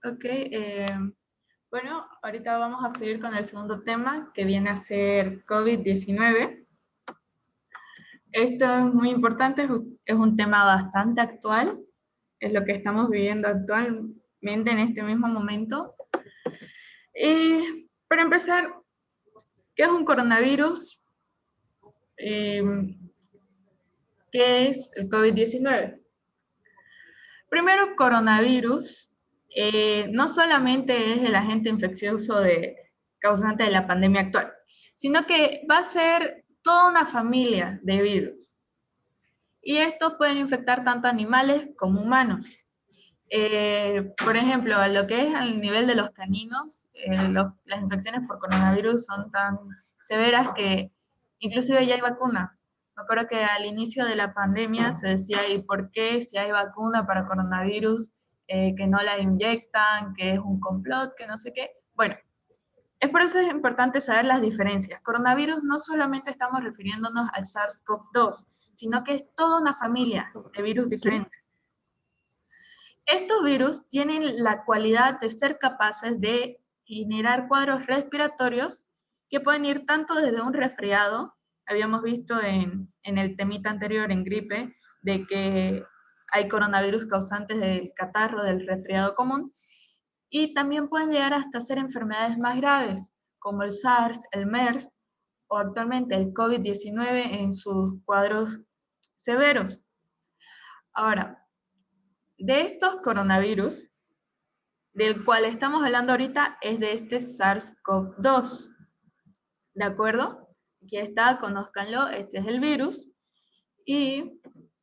Ok, bueno, ahorita vamos a seguir con el segundo tema, que viene a ser COVID-19. Esto es muy importante, es un tema bastante actual, es lo que estamos viviendo actualmente en este mismo momento. Para empezar, ¿qué es un coronavirus? ¿Qué es el COVID-19? Primero, coronavirus no solamente es el agente infeccioso causante de la pandemia actual, sino que va a ser toda una familia de virus. Y estos pueden infectar tanto animales como humanos. Por ejemplo, a lo que es al nivel de los caninos, las infecciones por coronavirus son tan severas que inclusive ya hay vacuna. Me acuerdo que al inicio de la pandemia se decía, ¿y por qué si hay vacuna para coronavirus que no la inyectan, que es un complot, que no sé qué? Bueno, es por eso es importante saber las diferencias. Coronavirus no solamente estamos refiriéndonos al SARS-CoV-2, sino que es toda una familia de virus diferentes. Estos virus tienen la cualidad de ser capaces de generar cuadros respiratorios que pueden ir tanto desde un resfriado, habíamos visto en el temita anterior, en gripe, de que hay coronavirus causantes del catarro, del resfriado común, y también pueden llegar hasta ser enfermedades más graves, como el SARS, el MERS, o actualmente el COVID-19 en sus cuadros severos. Ahora, de estos coronavirus, del cual estamos hablando ahorita es de este SARS-CoV-2. ¿De acuerdo? Aquí está, conózcanlo, este es el virus. Y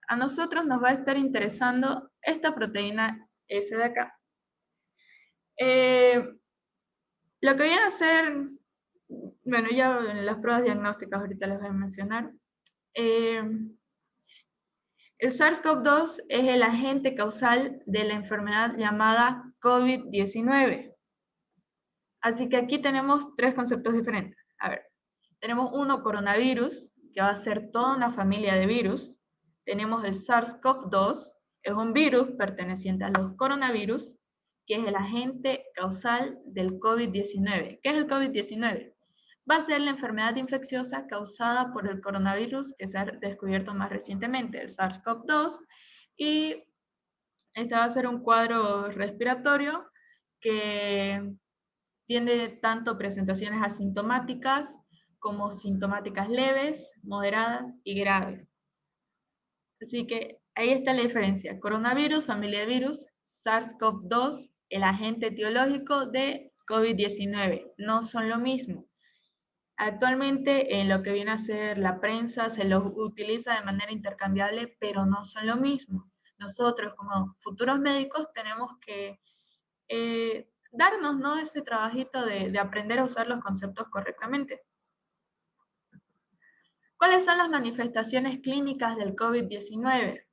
a nosotros nos va a estar interesando esta proteína S de acá. Lo que viene a ser, bueno, ya en las pruebas diagnósticas ahorita les voy a mencionar. El SARS-CoV-2 es el agente causal de la enfermedad llamada COVID-19. Así que aquí tenemos tres conceptos diferentes. A ver, tenemos uno, coronavirus, que va a ser toda una familia de virus. Tenemos el SARS-CoV-2, es un virus perteneciente a los coronavirus, que es el agente causal del COVID-19. ¿Qué es el COVID-19? Va a ser la enfermedad infecciosa causada por el coronavirus que se ha descubierto más recientemente, el SARS-CoV-2, y este va a ser un cuadro respiratorio que tiene tanto presentaciones asintomáticas como sintomáticas leves, moderadas y graves. Así que ahí está la diferencia. Coronavirus, familia de virus, SARS-CoV-2, el agente etiológico de COVID-19. No son lo mismo. Actualmente en lo que viene a ser la prensa se los utiliza de manera intercambiable, pero no son lo mismo. Nosotros como futuros médicos tenemos que darnos, ¿no?, ese trabajito de aprender a usar los conceptos correctamente. ¿Cuáles son las manifestaciones clínicas del COVID-19?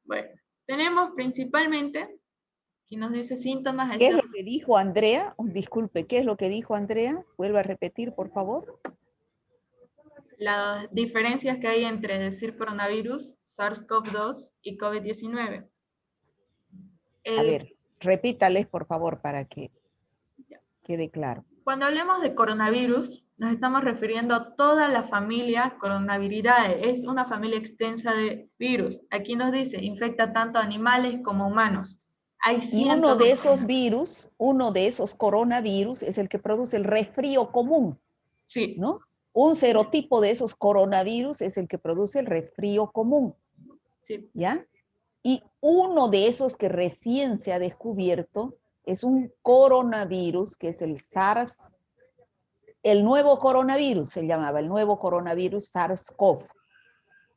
Bueno, tenemos principalmente, aquí nos dice síntomas. ¿Qué es lo que dijo Andrea? Disculpe, ¿qué es lo que dijo Andrea? Vuelva a repetir, por favor. Las diferencias que hay entre decir coronavirus, SARS-CoV-2 y COVID-19. A ver, repítales, por favor, para que quede claro. Cuando hablemos de coronavirus, nos estamos refiriendo a toda la familia Coronaviridae. Es una familia extensa de virus. Aquí nos dice, infecta tanto animales como humanos. Hay y uno de esos virus, uno de esos coronavirus es el que produce el resfrío común. Sí. ¿No? Un serotipo de esos coronavirus es el que produce el resfrío común. Sí. ¿Ya? Y uno de esos que recién se ha descubierto es un coronavirus, que es el SARS, el nuevo coronavirus se llamaba, el nuevo coronavirus SARS-CoV.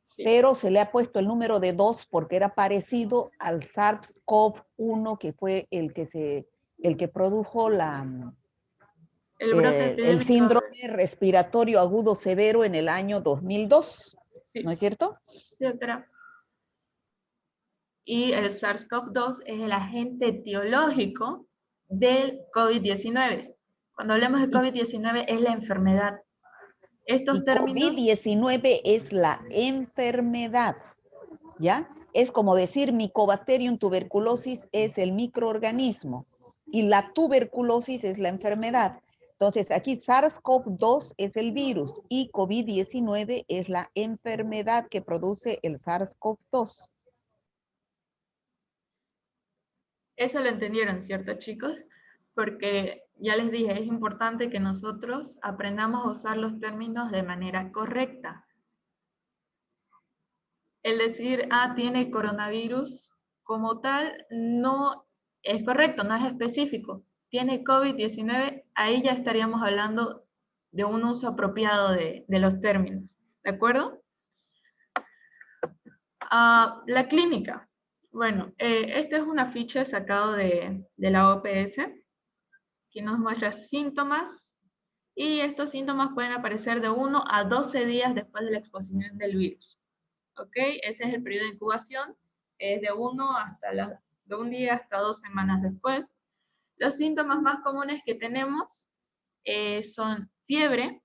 Sí. Pero se le ha puesto el número de 2 porque era parecido al SARS-CoV-1, que fue el que produjo el síndrome respiratorio agudo severo en el año 2002. Sí. ¿No es cierto? Sí, doctora. Y el SARS-CoV-2 es el agente etiológico del COVID-19. Cuando hablamos de COVID-19 es la enfermedad. Estos términos... COVID-19 es la enfermedad, ¿ya? Es como decir Mycobacterium tuberculosis es el microorganismo y la tuberculosis es la enfermedad. Entonces, aquí SARS-CoV-2 es el virus y COVID-19 es la enfermedad que produce el SARS-CoV-2. Eso lo entendieron, ¿cierto, chicos? Porque ya les dije, es importante que nosotros aprendamos a usar los términos de manera correcta. El decir, tiene coronavirus como tal, no es correcto, no es específico. Tiene COVID-19, ahí ya estaríamos hablando de un uso apropiado de los términos, ¿de acuerdo? La clínica. Bueno, esta es una ficha sacada de la OPS, que nos muestra síntomas, y estos síntomas pueden aparecer de 1 a 12 días después de la exposición del virus. ¿Ok? Ese es el periodo de incubación, es de de un día hasta 2 semanas después. Los síntomas más comunes que tenemos son fiebre,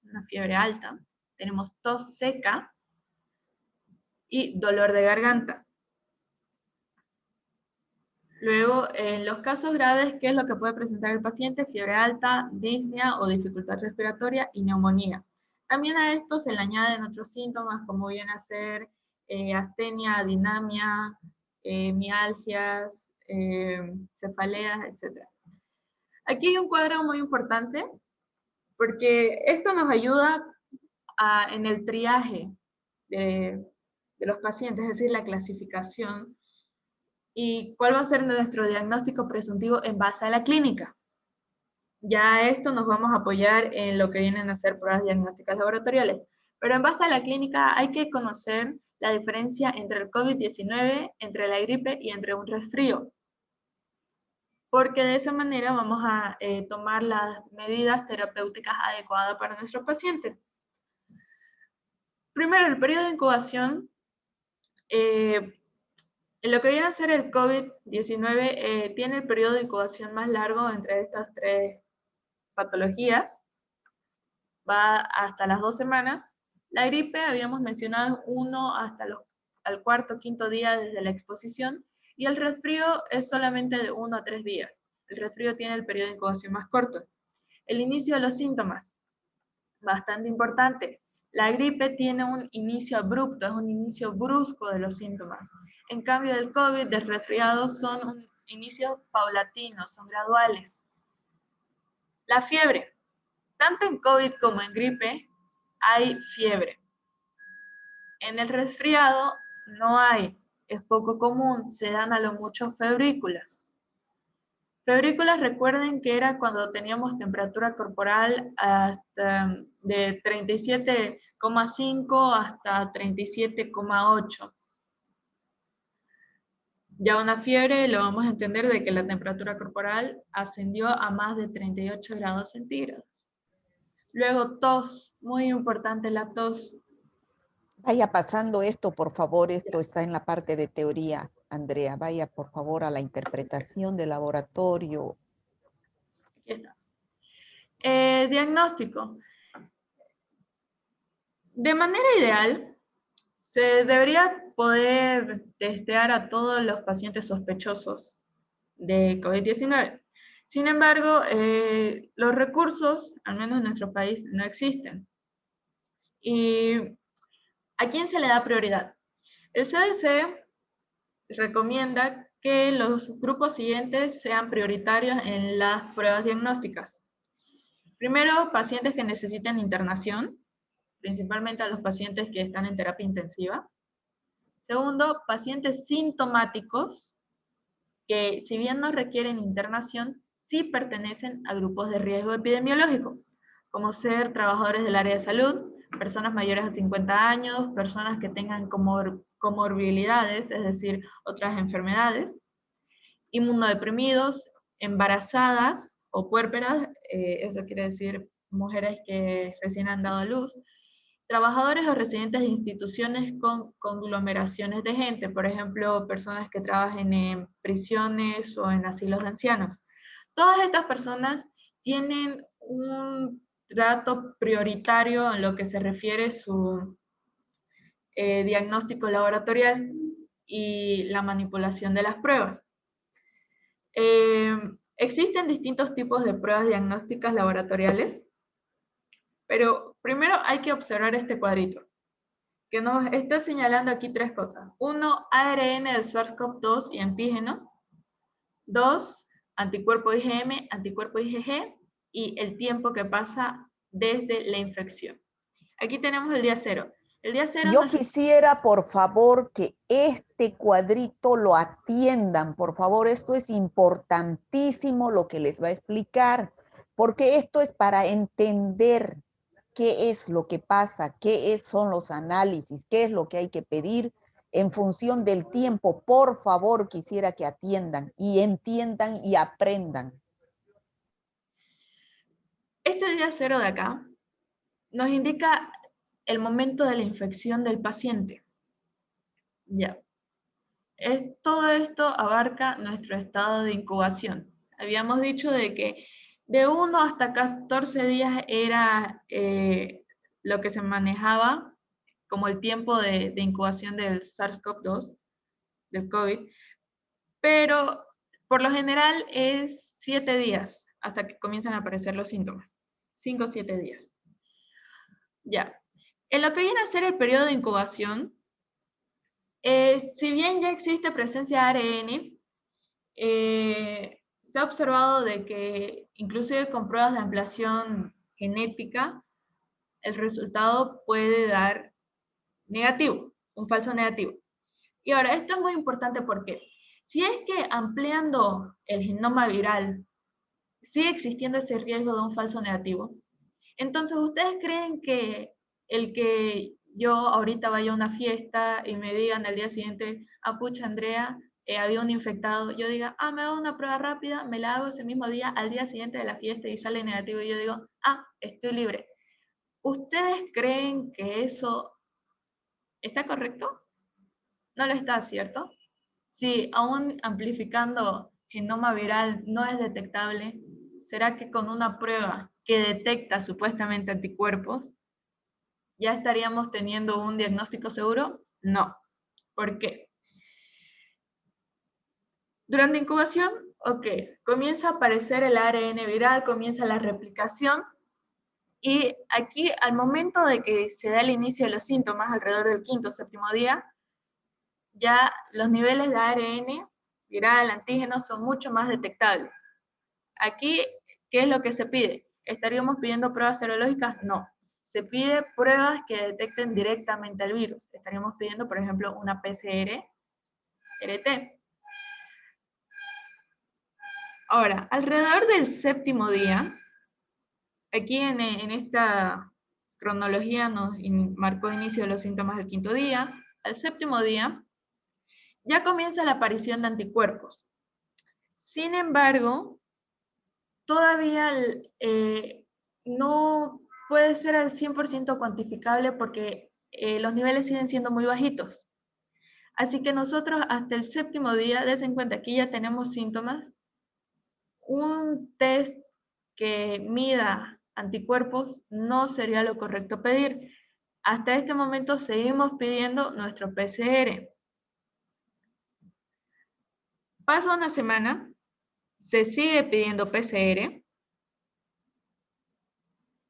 una fiebre alta, tenemos tos seca y dolor de garganta. Luego, en los casos graves, ¿qué es lo que puede presentar el paciente? Fiebre alta, disnea o dificultad respiratoria y neumonía. También a esto se le añaden otros síntomas como viene a ser astenia, dinamia, mialgias, cefaleas, etc. Aquí hay un cuadro muy importante porque esto nos ayuda en el triaje de los pacientes, es decir, la clasificación y cuál va a ser nuestro diagnóstico presuntivo en base a la clínica. Ya esto nos vamos a apoyar en lo que vienen a ser pruebas diagnósticas laboratoriales. Pero en base a la clínica hay que conocer la diferencia entre el COVID-19, entre la gripe y entre un resfrío. Porque de esa manera vamos a tomar las medidas terapéuticas adecuadas para nuestro paciente. Primero, el periodo de incubación. En lo que viene a ser el COVID-19, tiene el periodo de incubación más largo entre estas tres patologías, va hasta las 2 semanas. La gripe, habíamos mencionado, 1 hasta al cuarto, quinto día desde la exposición, y el resfrío es solamente de 1 a 3 días. El resfrío tiene el periodo de incubación más corto. El inicio de los síntomas, bastante importante. La gripe tiene un inicio abrupto, es un inicio brusco de los síntomas. En cambio, del COVID, del resfriado, son un inicio paulatino, son graduales. La fiebre. Tanto en COVID como en gripe hay fiebre. En el resfriado no hay, es poco común, se dan a lo mucho febrículas. Febrículas, recuerden que era cuando teníamos temperatura corporal hasta de 37,5 hasta 37,8. Ya una fiebre lo vamos a entender de que la temperatura corporal ascendió a más de 38 grados centígrados. Luego tos, muy importante la tos. Vaya pasando esto, por favor, esto está en la parte de teoría, Andrea. Vaya, por favor, a la interpretación de laboratorio. Aquí está. Diagnóstico. De manera ideal, se debería poder testear a todos los pacientes sospechosos de COVID-19. Sin embargo, los recursos, al menos en nuestro país, no existen. ¿Y a quién se le da prioridad? El CDC recomienda que los grupos siguientes sean prioritarios en las pruebas diagnósticas. Primero, pacientes que necesiten internación, principalmente a los pacientes que están en terapia intensiva. Segundo, pacientes sintomáticos, que si bien no requieren internación, sí pertenecen a grupos de riesgo epidemiológico, como ser trabajadores del área de salud, personas mayores de 50 años, personas que tengan comorbilidades, es decir, otras enfermedades, inmunodeprimidos, embarazadas o puérperas, eso quiere decir mujeres que recién han dado a luz, trabajadores o residentes de instituciones con conglomeraciones de gente, por ejemplo, personas que trabajen en prisiones o en asilos de ancianos. Todas estas personas tienen un trato prioritario en lo que se refiere a su diagnóstico laboratorial. y la manipulación de las pruebas. Existen distintos tipos de pruebas diagnósticas laboratoriales, pero primero hay que observar este cuadrito, que nos está señalando aquí tres cosas. Uno, ARN del SARS-CoV-2 y antígeno. Dos, anticuerpo IgM, anticuerpo IgG, y el tiempo que pasa desde la infección. Aquí tenemos el día cero. El día cero Yo quisiera, por favor, que este cuadrito lo atiendan. Por favor, esto es importantísimo lo que les va a explicar, porque esto es para entender qué es lo que pasa, son los análisis, qué es lo que hay que pedir en función del tiempo. Por favor, quisiera que atiendan y entiendan y aprendan. Este día cero de acá nos indica el momento de la infección del paciente. Ya. Todo esto abarca nuestro estado de incubación. Habíamos dicho de que de 1 hasta 14 días era lo que se manejaba como el tiempo de incubación del SARS-CoV-2, del COVID, pero por lo general es 7 días hasta que comienzan a aparecer los síntomas. 5 o 7 días. Ya. En lo que viene a ser el periodo de incubación, si bien ya existe presencia de ARN, se ha observado de que inclusive con pruebas de ampliación genética, el resultado puede dar negativo, un falso negativo. Y ahora, esto es muy importante porque si es que ampliando el genoma viral sigue existiendo ese riesgo de un falso negativo, entonces ustedes creen que el que yo ahorita vaya a una fiesta y me digan al día siguiente, ah, pucha, Andrea, había un infectado, yo diga, ah, me hago una prueba rápida, me la hago ese mismo día, al día siguiente de la fiesta y sale negativo y yo digo, ah, estoy libre. ¿Ustedes creen que eso está correcto? No lo está, ¿cierto? Si aún amplificando genoma viral no es detectable, ¿será que con una prueba que detecta supuestamente anticuerpos ya estaríamos teniendo un diagnóstico seguro? No. ¿Por qué? Durante incubación, ok, comienza a aparecer el ARN viral, comienza la replicación, y aquí al momento de que se da el inicio de los síntomas, alrededor del quinto o séptimo día, ya los niveles de ARN viral, antígeno, son mucho más detectables. Aquí, ¿qué es lo que se pide? ¿Estaríamos pidiendo pruebas serológicas? No. Se pide pruebas que detecten directamente al virus. Estaríamos pidiendo, por ejemplo, una PCR-RT. Ahora, alrededor del séptimo día, aquí en esta cronología nos marcó inicio de los síntomas del quinto día, al séptimo día ya comienza la aparición de anticuerpos. Sin embargo, todavía no puede ser al 100% cuantificable porque los niveles siguen siendo muy bajitos. Así que nosotros hasta el séptimo día, des en cuenta que ya tenemos síntomas, un test que mida anticuerpos no sería lo correcto pedir. Hasta este momento seguimos pidiendo nuestro PCR. Pasa una semana, se sigue pidiendo PCR,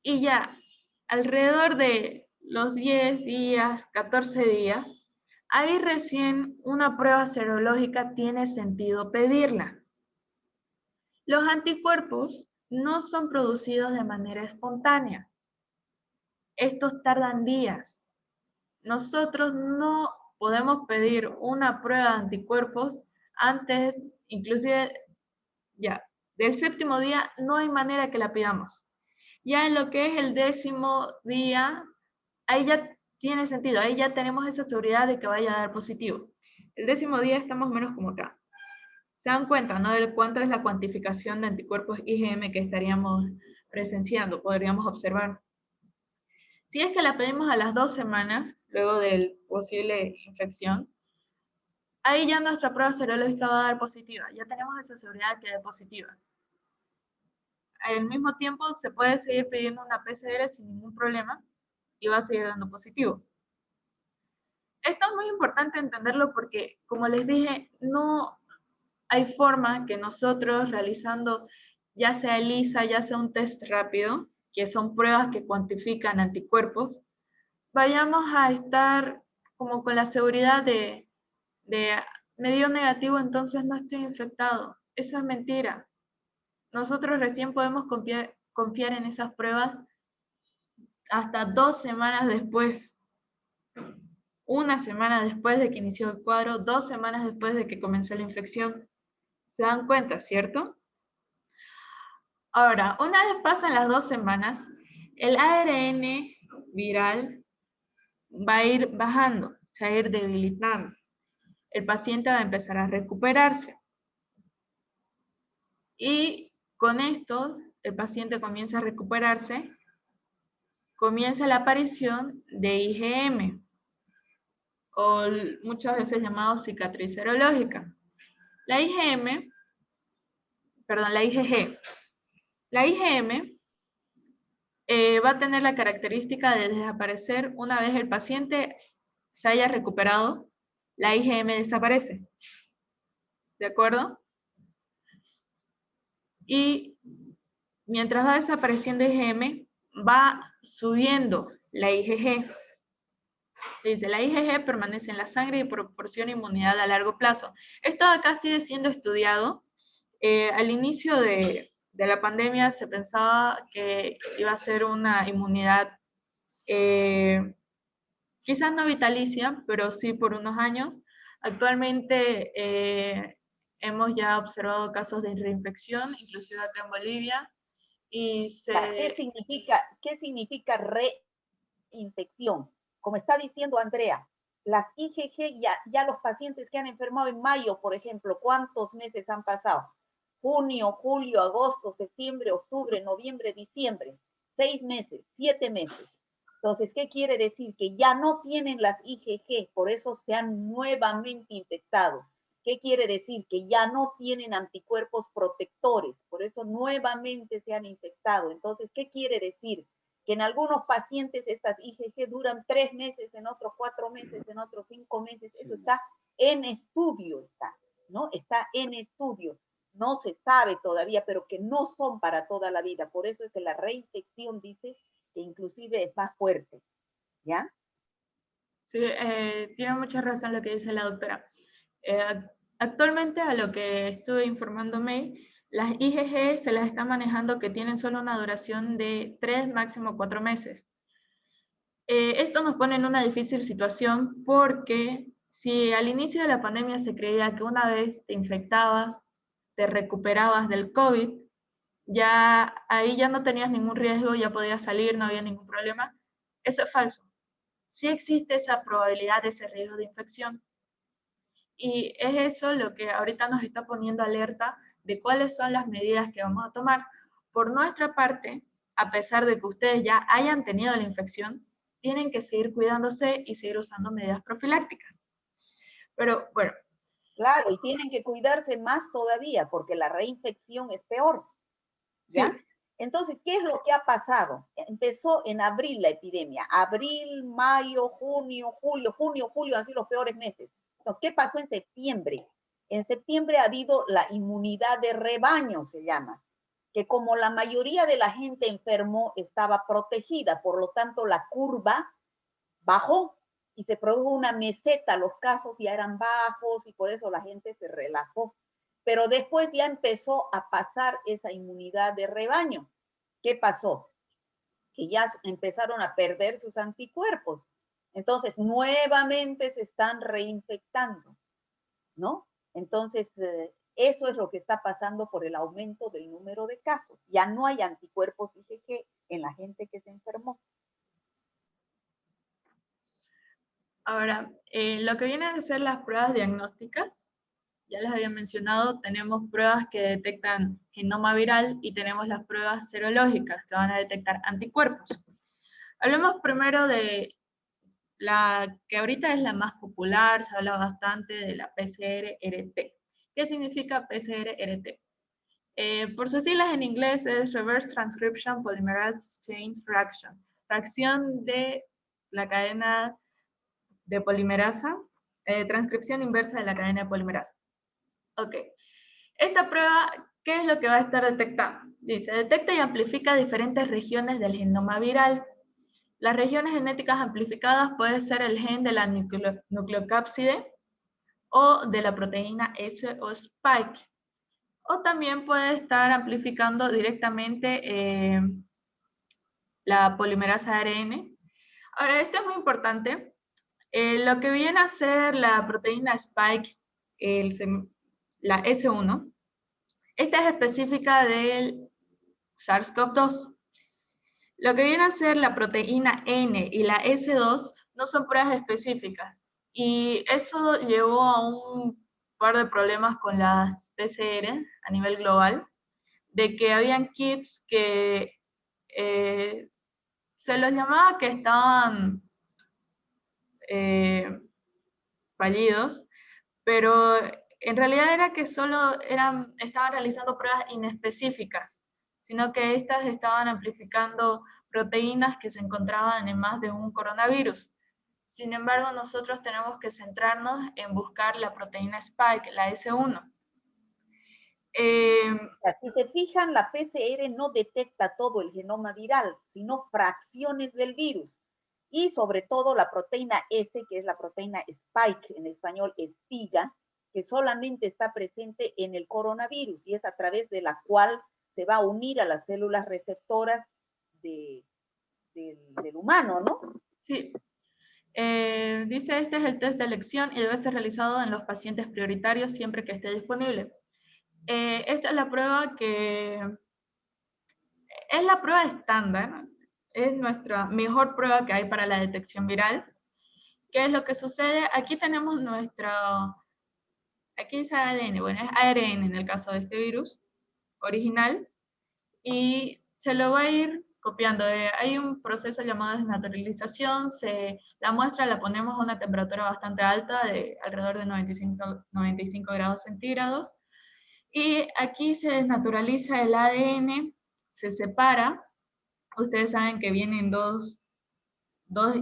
y ya alrededor de los 10 días, 14 días, ahí recién una prueba serológica tiene sentido pedirla. Los anticuerpos no son producidos de manera espontánea. Estos tardan días. Nosotros no podemos pedir una prueba de anticuerpos antes, inclusive ya, del séptimo día, no hay manera que la pidamos. Ya en lo que es el 10º día, ahí ya tiene sentido, ahí ya tenemos esa seguridad de que vaya a dar positivo. El 10º día estamos menos como acá. Se dan cuenta, ¿no? De cuánto es la cuantificación de anticuerpos IgM que estaríamos presenciando, podríamos observar. Si es que la pedimos a las 2 semanas, luego de posible infección, ahí ya nuestra prueba serológica va a dar positiva. Ya tenemos esa seguridad que da positiva. Al mismo tiempo, se puede seguir pidiendo una PCR sin ningún problema y va a seguir dando positivo. Esto es muy importante entenderlo porque, como les dije, no hay forma que nosotros realizando ya sea ELISA, ya sea un test rápido, que son pruebas que cuantifican anticuerpos, vayamos a estar como con la seguridad de me dio negativo, entonces no estoy infectado. Eso es mentira. Nosotros recién podemos confiar en esas pruebas hasta 2 semanas después, una semana después de que inició el cuadro, 2 semanas después de que comenzó la infección. ¿Se dan cuenta, cierto? Ahora, una vez pasan las 2 semanas, el ARN viral va a ir bajando, se va a ir debilitando. El paciente va a empezar a recuperarse. Y con esto, el paciente comienza a recuperarse, comienza la aparición de IgM, o muchas veces llamado cicatriz serológica. La IgM, perdón, la IgG. La IgM va a tener la característica de desaparecer una vez el paciente se haya recuperado, la IgM desaparece. ¿De acuerdo? Y mientras va desapareciendo IgM, va subiendo la IgG. Dice, la IgG permanece en la sangre y proporciona inmunidad a largo plazo. Esto acá sigue siendo estudiado. Al inicio de la pandemia se pensaba que iba a ser una inmunidad quizás no vitalicia, pero sí por unos años. Actualmente hemos ya observado casos de reinfección, inclusive acá en Bolivia, y ¿Qué significa reinfección? Como está diciendo Andrea, las IgG, ya los pacientes que han enfermado en mayo, por ejemplo, ¿cuántos meses han pasado? Junio, julio, agosto, septiembre, octubre, noviembre, diciembre. 6 meses, 7 meses. Entonces, ¿qué quiere decir? Que ya no tienen las IgG, por eso se han nuevamente infectado. ¿Qué quiere decir? Que ya no tienen anticuerpos protectores, por eso nuevamente se han infectado. Entonces, ¿qué quiere decir? Que en algunos pacientes estas IgG duran 3 meses, en otros 4 meses, en otros 5 meses. Eso está en estudio, ¿no? Está en estudio. No se sabe todavía, pero que no son para toda la vida. Por eso es que la reinfección dice que inclusive es más fuerte, ¿ya? Sí, tiene mucha razón lo que dice la doctora. Actualmente, a lo que estuve informándome, las IgG se las está manejando que tienen solo una duración de 3, máximo 4 meses. Esto nos pone en una difícil situación porque si al inicio de la pandemia se creía que una vez te infectabas, te recuperabas del COVID, ya ahí ya no tenías ningún riesgo, ya podías salir, no había ningún problema. Eso es falso. Sí existe esa probabilidad, ese riesgo de infección. Y es eso lo que ahorita nos está poniendo alerta de cuáles son las medidas que vamos a tomar. Por nuestra parte, a pesar de que ustedes ya hayan tenido la infección, tienen que seguir cuidándose y seguir usando medidas profilácticas. Pero bueno. Claro, y tienen que cuidarse más todavía porque la reinfección es peor, ¿ya? Sí. Entonces, ¿qué es lo que ha pasado? Empezó en abril la epidemia. Abril, mayo, junio, julio, han sido los peores meses. Entonces, ¿qué pasó en septiembre? En septiembre ha habido la inmunidad de rebaño, se llama, que como la mayoría de la gente enfermó estaba protegida, por lo tanto la curva bajó y se produjo una meseta, los casos ya eran bajos y por eso la gente se relajó. Pero después ya empezó a pasar esa inmunidad de rebaño. ¿Qué pasó? Que ya empezaron a perder sus anticuerpos. Entonces, nuevamente se están reinfectando, ¿no? Entonces, eso es lo que está pasando por el aumento del número de casos. Ya no hay anticuerpos IgG en la gente que se enfermó. Ahora, lo que vienen a ser las pruebas diagnósticas, ya les había mencionado, tenemos pruebas que detectan genoma viral y tenemos las pruebas serológicas que van a detectar anticuerpos. Hablemos primero de la que ahorita es la más popular, se habla bastante de la PCR-RT. ¿Qué significa PCR-RT? Por sus siglas en inglés es Reverse Transcription Polymerase Chain Reaction, reacción de la cadena de polimerasa, transcripción inversa de la cadena de polimerasa. Ok, esta prueba, ¿qué es lo que va a estar detectando? Dice, detecta y amplifica diferentes regiones del genoma viral. Las regiones genéticas amplificadas puede ser el gen de la nucleocápside o de la proteína S o spike. O también puede estar amplificando directamente la polimerasa ARN. Ahora, esto es muy importante. Lo que viene a ser la proteína spike, la S1, esta es específica del SARS-CoV-2. Lo que viene a ser la proteína N y la S2 no son pruebas específicas. Y eso llevó a un par de problemas con las PCR a nivel global, de que habían kits que se los llamaba que estaban fallidos, pero en realidad era que solo estaban realizando pruebas inespecíficas, sino que estas estaban amplificando proteínas que se encontraban en más de un coronavirus. Sin embargo, nosotros tenemos que centrarnos en buscar la proteína Spike, la S1. Si se fijan, la PCR no detecta todo el genoma viral, sino fracciones del virus. Y sobre todo la proteína S, que es la proteína Spike, en español espiga, que solamente está presente en el coronavirus y es a través de la cual se va a unir a las células receptoras del humano, ¿no? Sí. Dice, este es el test de elección y debe ser realizado en los pacientes prioritarios siempre que esté disponible. Esta es la prueba que es la prueba estándar, es nuestra mejor prueba que hay para la detección viral. ¿Qué es lo que sucede? Aquí tenemos aquí es ADN, bueno, es ARN en el caso de este virus original, y se lo va a ir copiando. Hay un proceso llamado desnaturalización, la muestra la ponemos a una temperatura bastante alta, de alrededor de 95 grados centígrados, y aquí se desnaturaliza el ADN, se separa. Ustedes saben que vienen dos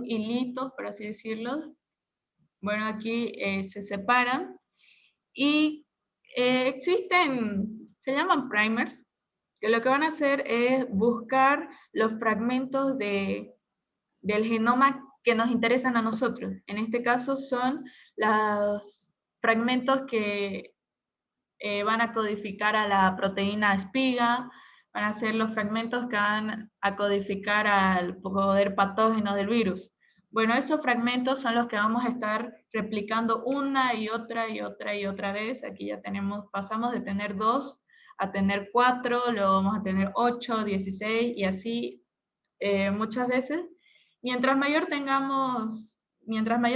hilitos, por así decirlo. Bueno, aquí se separan y se llaman primers, que lo que van a hacer es buscar los fragmentos del genoma que nos interesan a nosotros. En este caso son los fragmentos que van a codificar a la proteína espiga, van a ser los fragmentos que van a codificar al poder patógeno del virus. Bueno, esos fragmentos son los que vamos a estar replicando una y otra y otra y otra vez. Aquí ya pasamos de tener 2 a tener 4, luego vamos a tener 8, 16 y así muchas veces. Mientras mayor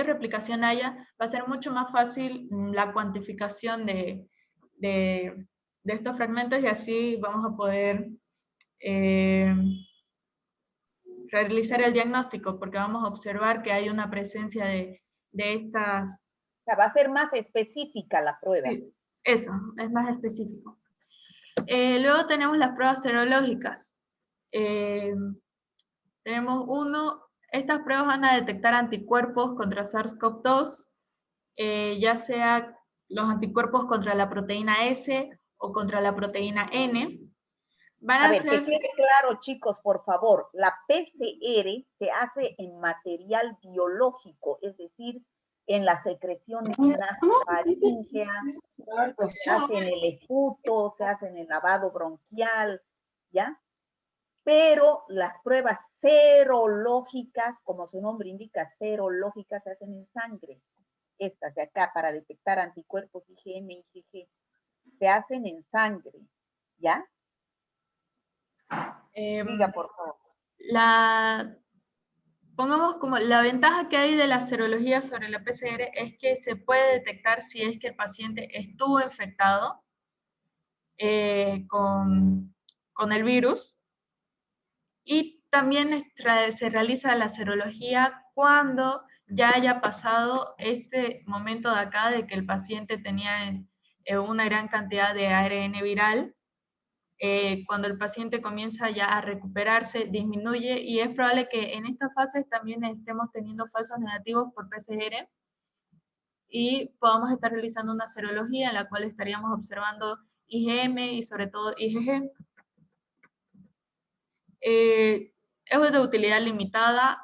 replicación haya, va a ser mucho más fácil la cuantificación de estos fragmentos y así vamos a poder realizar el diagnóstico, porque vamos a observar que hay una presencia de estas... O sea, va a ser más específica la prueba. Sí, eso, es más específico. Luego tenemos las pruebas serológicas. Tenemos estas pruebas van a detectar anticuerpos contra SARS-CoV-2, ya sea los anticuerpos contra la proteína S o contra la proteína N. A ver, que quede claro, chicos, por favor, la PCR se hace en material biológico, es decir, en las secreciones nasofaríngeas, se hace en el esputo, se hace en el lavado bronquial, ¿ya? Pero las pruebas serológicas, como su nombre indica, serológicas, se hacen en sangre. Estas de acá, para detectar anticuerpos IgM y IgG, se hacen en sangre, ¿ya? Diga, por favor. Pongamos como la ventaja que hay de la serología sobre la PCR es que se puede detectar si es que el paciente estuvo infectado con el virus, y también se realiza la serología cuando ya haya pasado este momento de acá de que el paciente tenía una gran cantidad de ARN viral. cuando el paciente comienza ya a recuperarse, disminuye y es probable que en estas fases también estemos teniendo falsos negativos por PCR y podamos estar realizando una serología en la cual estaríamos observando IgM y sobre todo IgG. Es de utilidad limitada.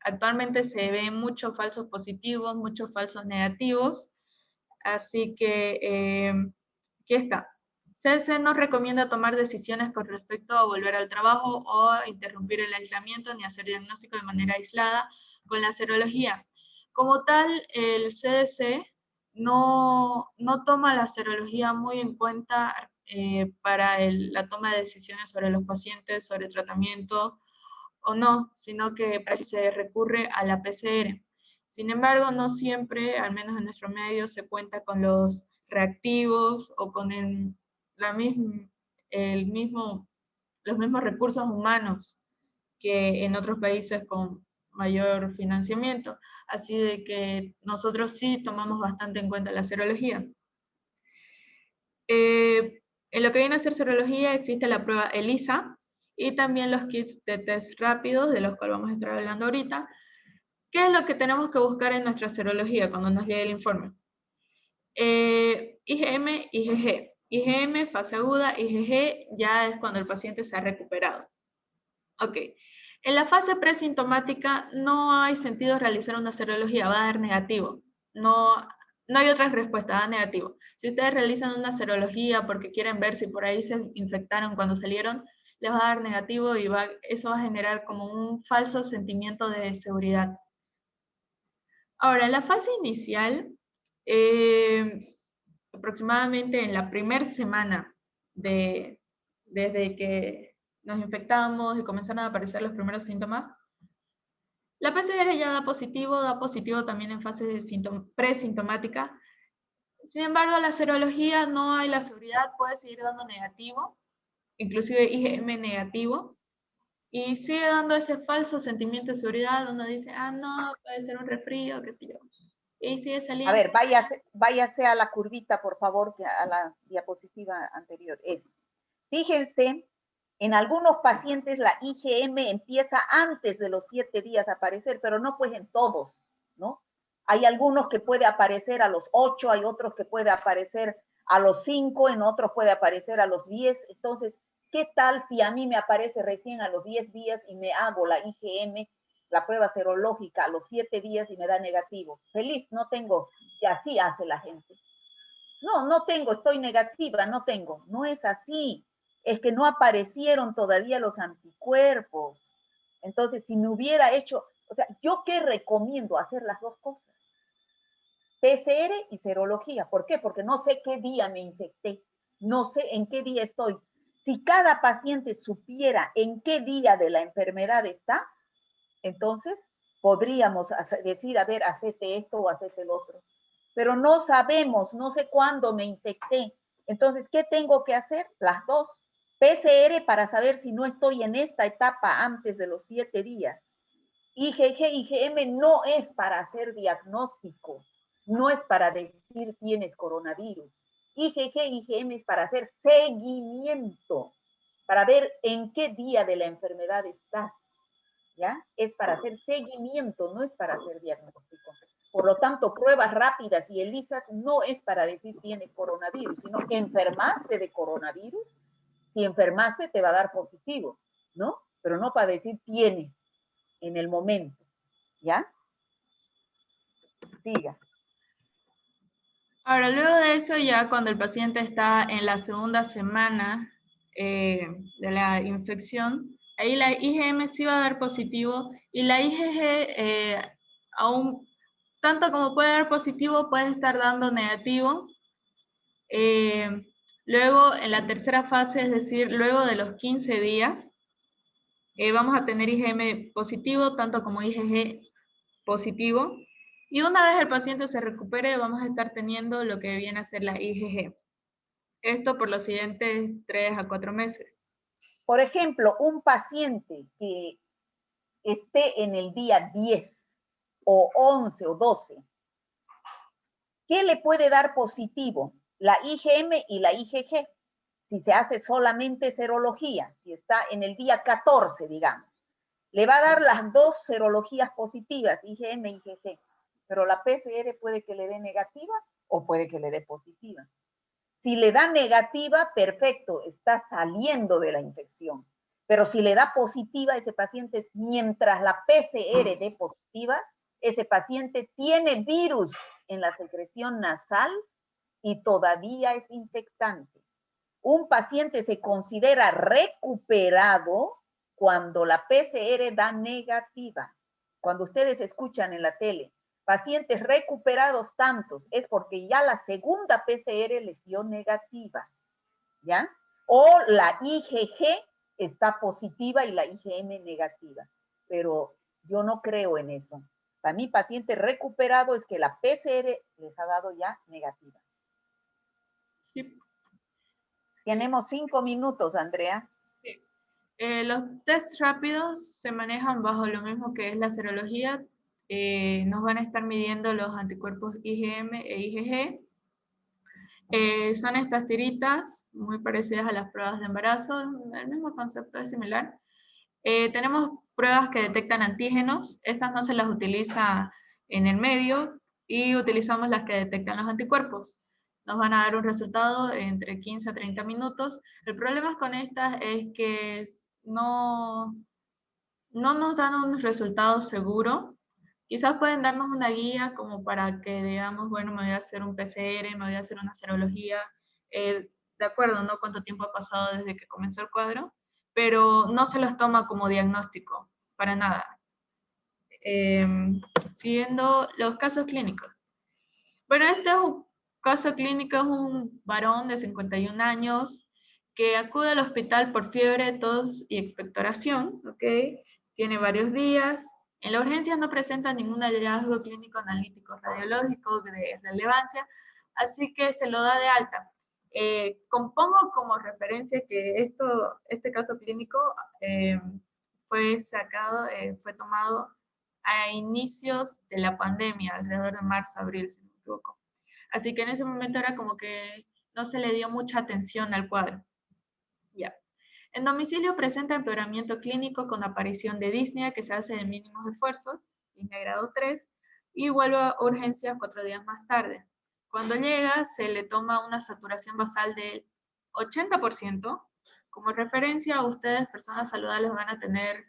Actualmente se ven muchos falsos positivos, muchos falsos negativos, así que aquí está. CDC nos recomienda tomar decisiones con respecto a volver al trabajo o interrumpir el aislamiento ni hacer diagnóstico de manera aislada con la serología. Como tal, el CDC no toma la serología muy en cuenta para la toma de decisiones sobre los pacientes, sobre tratamiento o no, sino que se recurre a la PCR. Sin embargo, no siempre, al menos en nuestro medio, se cuenta con los reactivos o con los mismos recursos humanos que en otros países con mayor financiamiento. Así de que nosotros sí tomamos bastante en cuenta la serología. En lo que viene a ser serología existe la prueba ELISA y también los kits de test rápidos, de los cuales vamos a estar hablando ahorita. ¿Qué es lo que tenemos que buscar en nuestra serología cuando nos llegue el informe? IgM, IgG. IgM, fase aguda, IgG ya es cuando el paciente se ha recuperado. Ok. En la fase presintomática no hay sentido realizar una serología, va a dar negativo. No hay otra respuesta, da negativo. Si ustedes realizan una serología porque quieren ver si por ahí se infectaron cuando salieron, les va a dar negativo y eso va a generar como un falso sentimiento de seguridad. Ahora, en la fase inicial, aproximadamente en la primera semana desde que nos infectamos y comenzaron a aparecer los primeros síntomas, la PCR ya da positivo también en fase presintomática. Sin embargo, la serología no hay la seguridad, puede seguir dando negativo, inclusive IgM negativo, y sigue dando ese falso sentimiento de seguridad, uno dice, no, puede ser un resfrío, qué sé yo, y sigue saliendo. A ver, váyase a la curvita, por favor, a la diapositiva anterior. Eso. Fíjense, en algunos pacientes la IgM empieza antes de los 7 días a aparecer, pero no pues en todos, ¿no? Hay algunos que puede aparecer a los 8, hay otros que puede aparecer a los 5, en otros puede aparecer a los 10. Entonces, ¿qué tal si a mí me aparece recién a los 10 días y me hago la IgM, la prueba serológica a los 7 días y me da negativo? Feliz, no tengo, y así hace la gente. No tengo, estoy negativa, no tengo. No es así. Es que no aparecieron todavía los anticuerpos. Entonces, si me hubiera hecho, o sea, ¿yo qué recomiendo? Hacer las dos cosas. PCR y serología. ¿Por qué? Porque no sé qué día me infecté. No sé en qué día estoy. Si cada paciente supiera en qué día de la enfermedad está, entonces podríamos decir, a ver, hacete esto o hacete el otro. Pero no sabemos, no sé cuándo me infecté. Entonces, ¿qué tengo que hacer? Las dos. PCR para saber si no estoy en esta etapa antes de los 7 días. IgG, IgM no es para hacer diagnóstico, no es para decir tienes coronavirus. IgG, IgM es para hacer seguimiento, para ver en qué día de la enfermedad estás. ¿Ya? Es para hacer seguimiento, no es para hacer diagnóstico. Por lo tanto, pruebas rápidas y ELISAs no es para decir tienes coronavirus, sino enfermaste de coronavirus. Si enfermaste, te va a dar positivo, ¿no? Pero no para decir tienes en el momento, ¿ya? Siga. Ahora, luego de eso, ya cuando el paciente está en la segunda semana de la infección, ahí la IgM sí va a dar positivo y la IgG aún, tanto como puede dar positivo, puede estar dando negativo. Luego, en la tercera fase, es decir, luego de los 15 días, vamos a tener IgM positivo, tanto como IgG positivo. Y una vez el paciente se recupere, vamos a estar teniendo lo que viene a ser la IgG. Esto por los siguientes 3 a 4 meses. Por ejemplo, un paciente que esté en el día 10 o 11 o 12, ¿qué le puede dar positivo? La IgM y la IgG. si se hace solamente serología, si está en el día 14, digamos, le va a dar las dos serologías positivas, IgM y IgG, pero la PCR puede que le dé negativa o puede que le dé positiva. Si le da negativa, perfecto, está saliendo de la infección. Pero si le da positiva, ese paciente, mientras la PCR dé positiva, ese paciente tiene virus en la secreción nasal y todavía es infectante. Un paciente se considera recuperado cuando la PCR da negativa. Cuando ustedes escuchan en la tele, pacientes recuperados tantos, es porque ya la segunda PCR les dio negativa, ¿ya? O la IgG está positiva y la IgM negativa. Pero yo no creo en eso. Para mí, paciente recuperado es que la PCR les ha dado ya negativa. Sí. Tenemos 5 minutos, Andrea. Sí. Los tests rápidos se manejan bajo lo mismo que es la serología. Nos van a estar midiendo los anticuerpos IgM e IgG. Son estas tiritas muy parecidas a las pruebas de embarazo, el mismo concepto es similar. Tenemos pruebas que detectan antígenos, estas no se las utiliza en el medio y utilizamos las que detectan los anticuerpos. Nos van a dar un resultado entre 15 a 30 minutos. El problema con estas es que no nos dan un resultado seguro. Quizás pueden darnos una guía como para que digamos, bueno, me voy a hacer un PCR, me voy a hacer una serología, de acuerdo, ¿no? Cuánto tiempo ha pasado desde que comenzó el cuadro, pero no se los toma como diagnóstico, para nada. Siguiendo los casos clínicos. Bueno, este es un caso clínico, es un varón de 51 años que acude al hospital por fiebre, tos y expectoración, ¿ok? Tiene varios días. En la urgencia no presenta ningún hallazgo clínico analítico radiológico de relevancia, así que se lo da de alta. Compongo como referencia que este caso clínico fue tomado a inicios de la pandemia, alrededor de marzo, abril, si no me equivoco. Así que en ese momento era como que no se le dio mucha atención al cuadro. Ya. En domicilio presenta empeoramiento clínico con aparición de disnea que se hace de mínimos esfuerzos, disnea grado 3, y vuelve a urgencias 4 días más tarde. Cuando llega, se le toma una saturación basal del 80%. Como referencia, ustedes, personas saludables, van a tener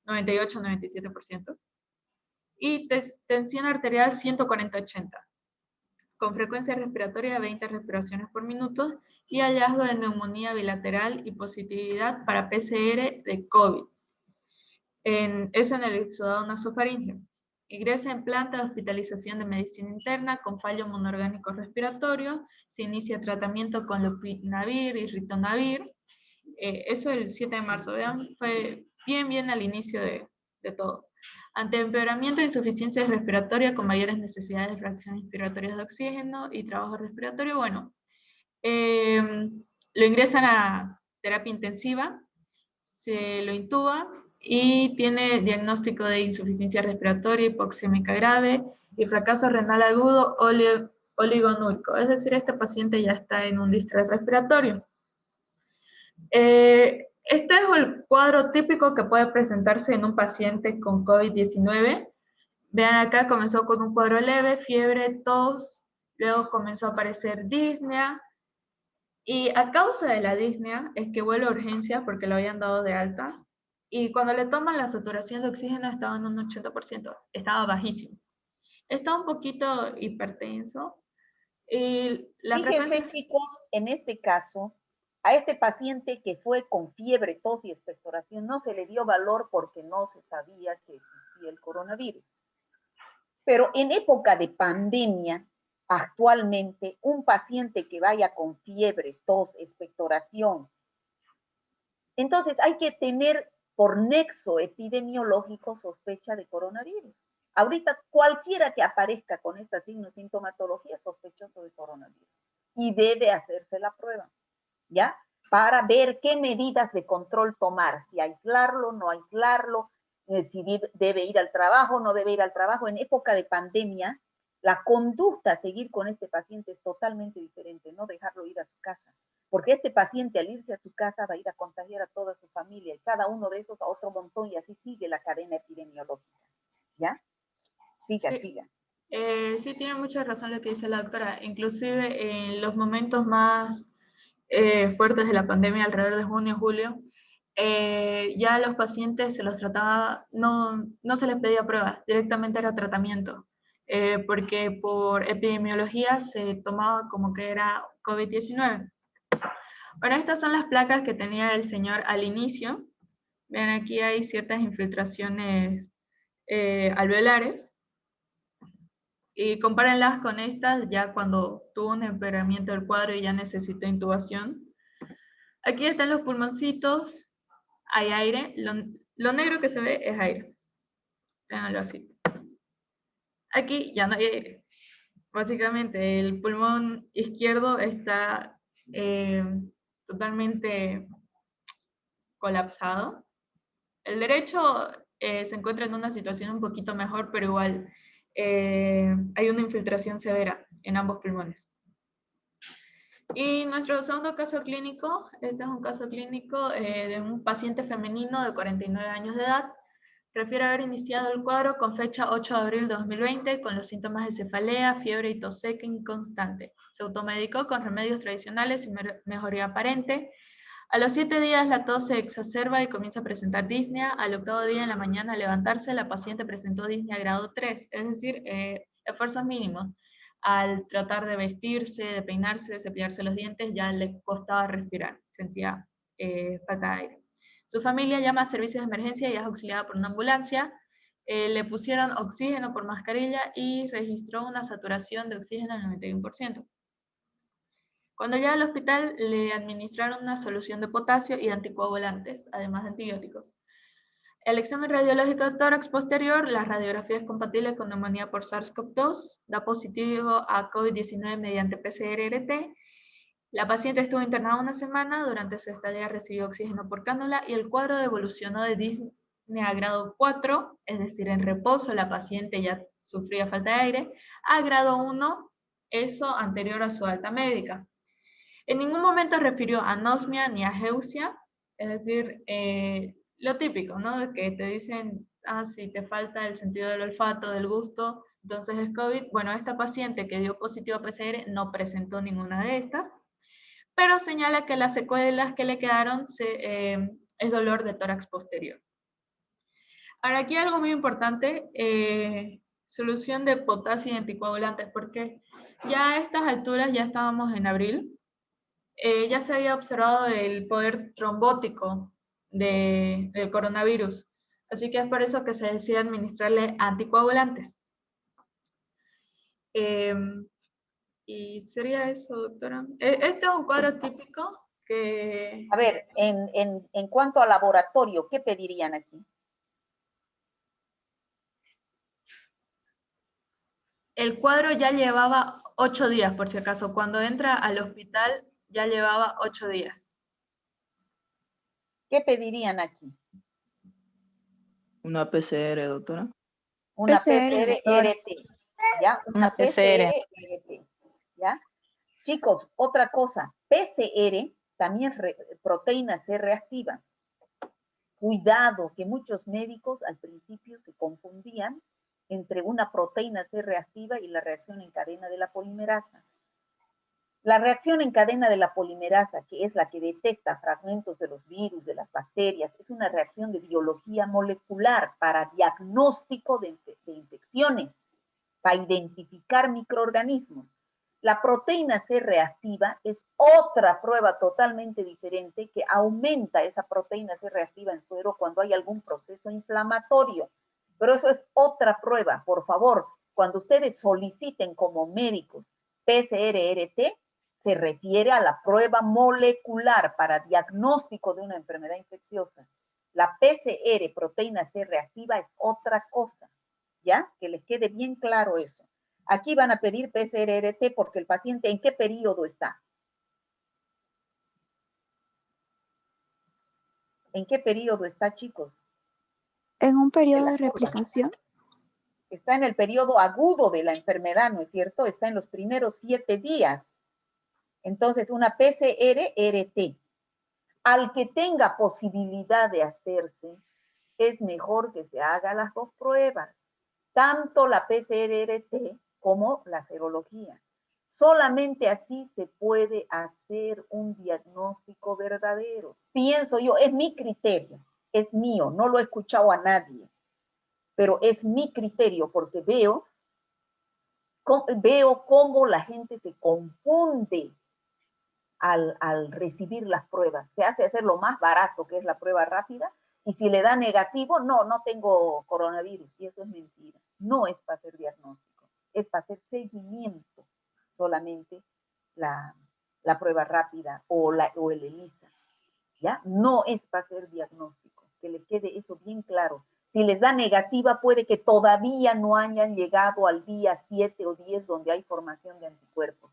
98-97%. Y tensión arterial 140-80, con frecuencia respiratoria de 20 respiraciones por minuto y hallazgo de neumonía bilateral y positividad para PCR de COVID. Eso en el exudado nasofaríngeo. Ingresa en planta de hospitalización de medicina interna con fallo monoorgánico respiratorio. Se inicia tratamiento con lopinavir y ritonavir. Eso el 7 de marzo, vean, fue bien al inicio de todo. Ante empeoramiento de insuficiencia respiratoria con mayores necesidades de fracciones inspiratorias de oxígeno y trabajo respiratorio, bueno, lo ingresan a terapia intensiva, se lo intuba y tiene diagnóstico de insuficiencia respiratoria, hipoxémica grave y fracaso renal agudo oligonúrico. Es decir, este paciente ya está en un distrés respiratorio. Este es el cuadro típico que puede presentarse en un paciente con COVID-19. Vean acá, comenzó con un cuadro leve, fiebre, tos, luego comenzó a aparecer disnea, y a causa de la disnea es que vuelve a urgencia porque lo habían dado de alta, y cuando le toman la saturación de oxígeno estaba en un 80%, estaba bajísimo. Está un poquito hipertenso, y la frecuencia... Fíjense, chicos, en este caso, a este paciente que fue con fiebre, tos y expectoración, no se le dio valor porque no se sabía que existía el coronavirus. Pero en época de pandemia, actualmente, un paciente que vaya con fiebre, tos, expectoración, entonces hay que tener por nexo epidemiológico sospecha de coronavirus. Ahorita cualquiera que aparezca con esta signo sintomatología es sospechoso de coronavirus y debe hacerse la prueba, ¿ya? Para ver qué medidas de control tomar, si aislarlo, no aislarlo, si debe ir al trabajo, no debe ir al trabajo. En época de pandemia, la conducta a seguir con este paciente es totalmente diferente, no dejarlo ir a su casa. porque este paciente al irse a su casa va a ir a contagiar a toda su familia y cada uno de esos a otro montón y así sigue la cadena epidemiológica. ¿Ya? Siga, Sí. siga. Sí, tiene mucha razón lo que dice la doctora. Inclusive en los momentos más fuertes de la pandemia, alrededor de junio, julio, ya a los pacientes se los trataba, no se les pedía pruebas, directamente era tratamiento, porque por epidemiología se tomaba como que era COVID-19. Bueno, estas son las placas que tenía el señor al inicio. Vean, aquí hay ciertas infiltraciones alveolares. Y compárenlas con estas ya cuando tuvo un empeoramiento del cuadro y ya necesitó intubación. Aquí están los pulmoncitos, hay aire, lo negro que se ve es aire. Véanlo así. Aquí ya no hay aire. Básicamente el pulmón izquierdo está totalmente colapsado. El derecho se encuentra en una situación un poquito mejor, pero igual hay una infiltración severa en ambos pulmones. Y nuestro segundo caso clínico, este es un caso clínico de un paciente femenino de 49 años de edad. Refiere haber iniciado el cuadro con fecha 8 de abril de 2020 con los síntomas de cefalea, fiebre y tos seca inconstante. Se automedicó con remedios tradicionales y mejoría aparente. A los 7 días la tos se exacerba y comienza a presentar disnea. Al octavo día en la mañana al levantarse la paciente presentó disnea grado 3, es decir, esfuerzos mínimos. Al tratar de vestirse, de peinarse, de cepillarse los dientes, ya le costaba respirar, sentía falta de aire. Su familia llama a servicios de emergencia y es auxiliada por una ambulancia. Le pusieron oxígeno por mascarilla y registró una saturación de oxígeno del 91%. Cuando llega al hospital le administraron una solución de potasio y anticoagulantes, además de antibióticos. El examen radiológico de tórax posterior, la radiografía es compatible con neumonía por SARS-CoV-2, da positivo a COVID-19 mediante PCR-RT. La paciente estuvo internada una semana, durante su estadía recibió oxígeno por cánula y el cuadro evolucionó de disnea grado 4, es decir, en reposo la paciente ya sufría falta de aire, a grado 1, eso anterior a su alta médica. En ningún momento refirió anosmia ni ageusia, es decir, lo típico, ¿no? De que te dicen, si te falta el sentido del olfato, del gusto, entonces es COVID. Bueno, esta paciente que dio positivo a PCR no presentó ninguna de estas, pero señala que las secuelas que le quedaron es dolor de tórax posterior. Ahora, aquí algo muy importante, solución de potasio y anticoagulantes, porque ya a estas alturas, ya estábamos en abril, ya se había observado el poder trombótico del coronavirus. Así que es por eso que se decide administrarle anticoagulantes. Y sería eso, doctora. Este es un cuadro típico que... A ver, en cuanto a laboratorio, ¿qué pedirían aquí? El cuadro ya llevaba 8 días, por si acaso. Cuando entra al hospital ya llevaba 8 días. ¿Qué pedirían aquí? Una PCR, doctora. Una PCR, doctora. PCR-RT, ¿ya? Una PCR. PCR-RT, ¿ya? Chicos, otra cosa, PCR también proteína C reactiva. Cuidado, que muchos médicos al principio se confundían entre una proteína C reactiva y la reacción en cadena de la polimerasa. La reacción en cadena de la polimerasa, que es la que detecta fragmentos de los virus, de las bacterias, es una reacción de biología molecular para diagnóstico de infecciones, para identificar microorganismos. La proteína C reactiva es otra prueba totalmente diferente que aumenta esa proteína C reactiva en suero cuando hay algún proceso inflamatorio. Pero eso es otra prueba. Por favor, cuando ustedes soliciten como médicos PCR-RT, se refiere a la prueba molecular para diagnóstico de una enfermedad infecciosa. La PCR, proteína C reactiva, es otra cosa, ¿ya? Que les quede bien claro eso. Aquí van a pedir PCR-RT porque el paciente, ¿en qué periodo está? ¿En qué periodo está, chicos? En un periodo de replicación. Está en el periodo agudo de la enfermedad, ¿no es cierto? Está en los primeros 7 días. Entonces, una PCR-RT. Al que tenga posibilidad de hacerse, es mejor que se haga las dos pruebas, tanto la PCR-RT como la serología. Solamente así se puede hacer un diagnóstico verdadero. Pienso yo, es mi criterio, es mío, no lo he escuchado a nadie, pero es mi criterio porque veo cómo la gente se confunde al recibir las pruebas. Se hace hacer lo más barato, que es la prueba rápida, y si le da negativo, no tengo coronavirus, y eso es mentira. No es para hacer diagnóstico, es para hacer seguimiento solamente la prueba rápida o el ELISA, ¿ya? No es para hacer diagnóstico, que le quede eso bien claro. Si les da negativa, puede que todavía no hayan llegado al día 7 o 10 donde hay formación de anticuerpos.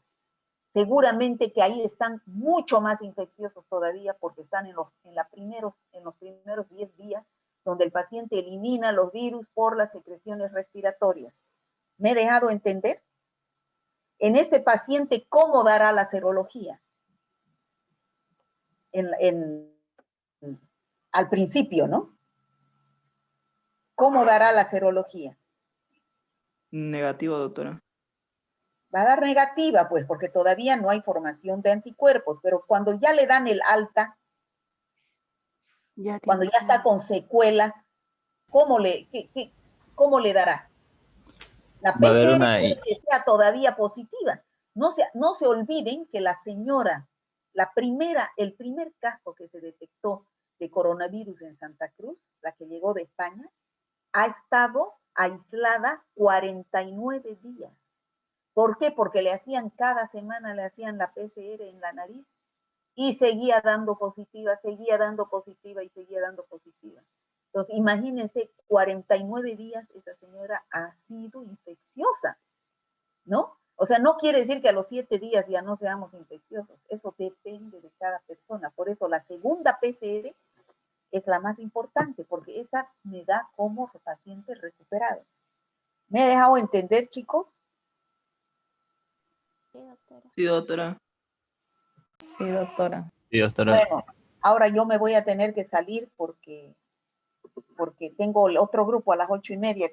Seguramente que ahí están mucho más infecciosos todavía porque están en los primeros 10 días donde el paciente elimina los virus por las secreciones respiratorias. ¿Me he dejado entender? En este paciente, ¿cómo dará la serología? Al principio, ¿no? ¿Cómo dará la serología? Negativo, doctora. Va a dar negativa, pues, porque todavía no hay formación de anticuerpos, pero cuando ya le dan el alta, cuando ya está con secuelas, ¿cómo le dará? La Va a haber PCR una... puede que sea todavía positiva. No se olviden que la señora, el primer caso que se detectó de coronavirus en Santa Cruz, la que llegó de España, ha estado aislada 49 días. ¿Por qué? Porque cada semana le hacían la PCR en la nariz y seguía dando positiva, seguía dando positiva y seguía dando positiva. Entonces, imagínense, 49 días esa señora ha sido infecciosa, ¿no? O sea, no quiere decir que a los 7 días ya no seamos infecciosos. Eso depende de cada persona. Por eso la segunda PCR es la más importante, porque esa me da como paciente recuperado. ¿Me he dejado entender, chicos? Sí, doctora. Sí, doctora. Sí, doctora. Bueno, ahora yo me voy a tener que salir porque tengo otro grupo a las 8:30 que ya